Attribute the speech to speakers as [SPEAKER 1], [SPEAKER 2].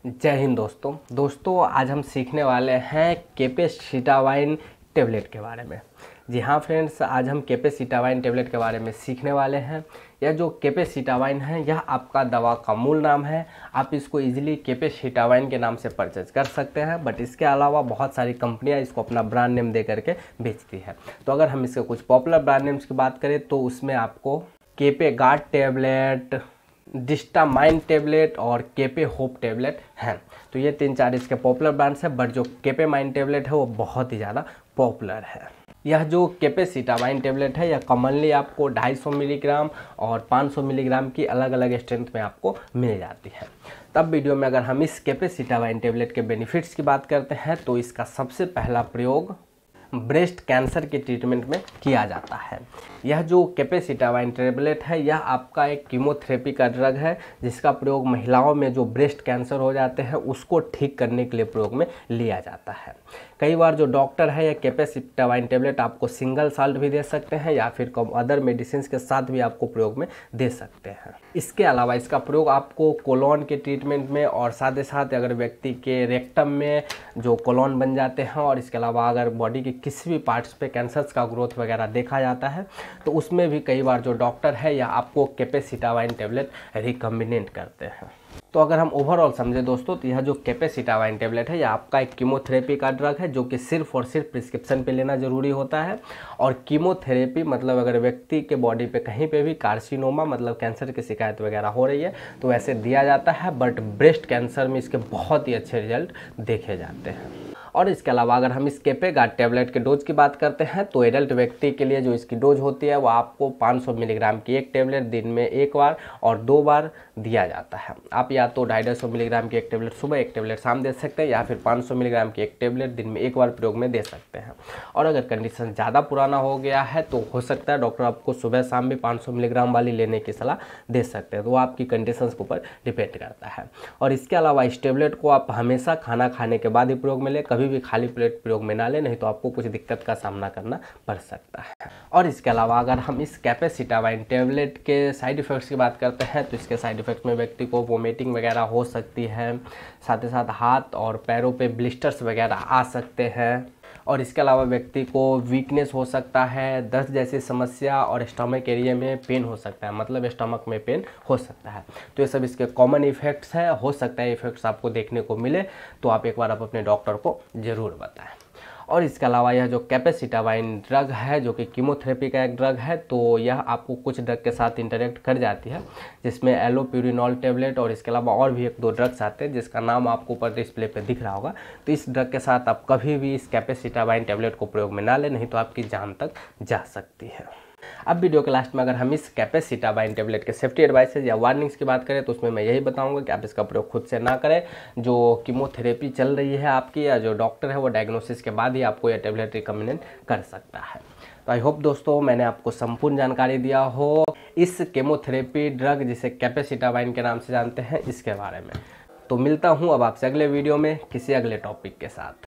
[SPEAKER 1] जय हिंद दोस्तों आज हम सीखने वाले हैं कैपेसिटावाइन टेबलेट के बारे में। जी हाँ फ्रेंड्स, आज हम कैपेसिटावाइन टेबलेट के बारे में सीखने वाले हैं। यह जो कैपेसिटावाइन है यह आपका दवा का मूल नाम है। आप इसको इजीली कैपेसिटावाइन के नाम से परचेज कर सकते हैं, बट इसके अलावा बहुत सारी कंपनियां इसको अपना ब्रांड नेम दे करके बेचती है। तो अगर हम इसके कुछ पॉपुलर ब्रांड नेम्स की बात करें तो उसमें आपको केपे गार्ड टेबलेट, डिस्टामाइन टेबलेट और केपे होप टेबलेट हैं। तो ये 3-4 इसके पॉपुलर ब्रांड्स हैं, बट जो केपे माइन टेबलेट है वो बहुत ही ज़्यादा पॉपुलर है। यह जो कैपेसिटावाइन टेबलेट है यह कॉमनली आपको 250 मिलीग्राम और 500 मिलीग्राम की अलग अलग स्ट्रेंथ में आपको मिल जाती है। तब वीडियो में अगर हम इस कैपेसिटावाइन टेबलेट के बेनिफिट्स की बात करते हैं तो इसका सबसे पहला प्रयोग ब्रेस्ट कैंसर के ट्रीटमेंट में किया जाता है। यह जो कैपेसिटावाइन टेबलेट है यह आपका एक कीमोथेरेपी का ड्रग है, जिसका प्रयोग महिलाओं में जो ब्रेस्ट कैंसर हो जाते हैं उसको ठीक करने के लिए प्रयोग में लिया जाता है। कई बार जो डॉक्टर है यह कैपेसिटावाइन टेबलेट आपको सिंगल साल्ट भी दे सकते हैं या फिर अदर मेडिसिन के साथ भी आपको प्रयोग में दे सकते हैं। इसके अलावा इसका प्रयोग आपको कोलोन के ट्रीटमेंट में और साथ ही साथ अगर व्यक्ति के रेक्टम में जो कोलोन बन जाते हैं और इसके अलावा अगर बॉडी के किसी भी पार्ट्स पे कैंसर्स का ग्रोथ वगैरह देखा जाता है तो उसमें भी कई बार जो डॉक्टर है या आपको कैपेसिटावाइन टेबलेट रिकमेंड करते हैं। तो अगर हम ओवरऑल समझे दोस्तों तो यह जो कैपेसिटावाइन टेबलेट है यह आपका एक कीमोथेरेपी का ड्रग है जो कि सिर्फ और सिर्फ प्रिस्क्रिप्शन पे लेना जरूरी होता है। और कीमोथेरेपी मतलब अगर व्यक्ति के बॉडी पे कहीं पे भी कार्सिनोमा मतलब कैंसर की शिकायत वगैरह हो रही है तो वैसे दिया जाता है, बट ब्रेस्ट कैंसर में इसके बहुत ही अच्छे रिजल्ट देखे जाते हैं। और इसके अलावा अगर हम इस केपे गार्ड टेबलेट के डोज की बात करते हैं तो एडल्ट व्यक्ति के लिए जो इसकी डोज होती है वो आपको 500 मिलीग्राम की एक टेबलेट दिन में एक बार और 2 बार दिया जाता है। आप या तो 250 मिलीग्राम की एक टेबलेट सुबह, एक टेबलेट शाम दे सकते हैं या फिर 500 मिलीग्राम की एक टेबलेट दिन में एक बार प्रयोग में दे सकते हैं। और अगर कंडीशन ज़्यादा पुराना हो गया है तो हो सकता है डॉक्टर आपको सुबह शाम भी 500 मिलीग्राम वाली लेने की सलाह दे सकते हैं, तो वो आपकी कंडीशन के ऊपर डिपेंड करता है। और इसके अलावा इस टेबलेट को आप हमेशा खाना खाने के बाद ही प्रयोग में लें, कभी भी खाली प्लेट प्रयोग में ना लें, नहीं तो आपको कुछ दिक्कत का सामना करना पड़ सकता है। और इसके अलावा अगर हम इस कैपेसिटावाइन टेबलेट के साइड इफ़ेक्ट्स की बात करते हैं तो इसके साइड इफ़ेक्ट्स में व्यक्ति को वोमिटिंग वगैरह हो सकती है, साथ ही साथ हाथ और पैरों पे ब्लिस्टर्स वगैरह आ सकते हैं। और इसके अलावा व्यक्ति को वीकनेस हो सकता है, दस्त जैसी समस्या और स्टमक एरिया में पेन हो सकता है, मतलब स्टमक में पेन हो सकता है। तो ये सब इसके कॉमन इफ़ेक्ट्स है। हो सकता है इफ़ेक्ट्स आपको देखने को मिले तो आप एक बार आप अपने डॉक्टर को ज़रूर बताएं। और इसके अलावा यह जो कैपेसिटावाइन ड्रग है जो कि कीमोथेरेपी का एक ड्रग है, तो यह आपको कुछ ड्रग के साथ इंटरेक्ट कर जाती है, जिसमें एलोप्यूरिनॉल टेबलेट और इसके अलावा और भी 1-2 ड्रग्स आते हैं जिसका नाम आपको ऊपर डिस्प्ले पे दिख रहा होगा। तो इस ड्रग के साथ आप कभी भी इस कैपेसिटावाइन टेबलेट को प्रयोग में ना लें, नहीं तो आपकी जान तक जा सकती है। अब वीडियो के लास्ट में अगर हम इस कैपेसिटावाइन टेबलेट के सेफ्टी एडवाइसेज या वार्निंग्स की बात करें तो उसमें मैं यही बताऊंगा कि आप इसका प्रयोग खुद से ना करें। जो कीमोथेरेपी चल रही है आपकी या जो डॉक्टर है वो डायग्नोसिस के बाद ही आपको यह टेबलेट रिकमेंड कर सकता है। तो आई होप दोस्तों मैंने आपको संपूर्ण जानकारी दिया हो इस कीमोथेरेपी ड्रग जिसे कैपेसिटावाइन के नाम से जानते हैं इसके बारे में। तो मिलता हूँ अब आपसे अगले वीडियो में किसी अगले टॉपिक के साथ।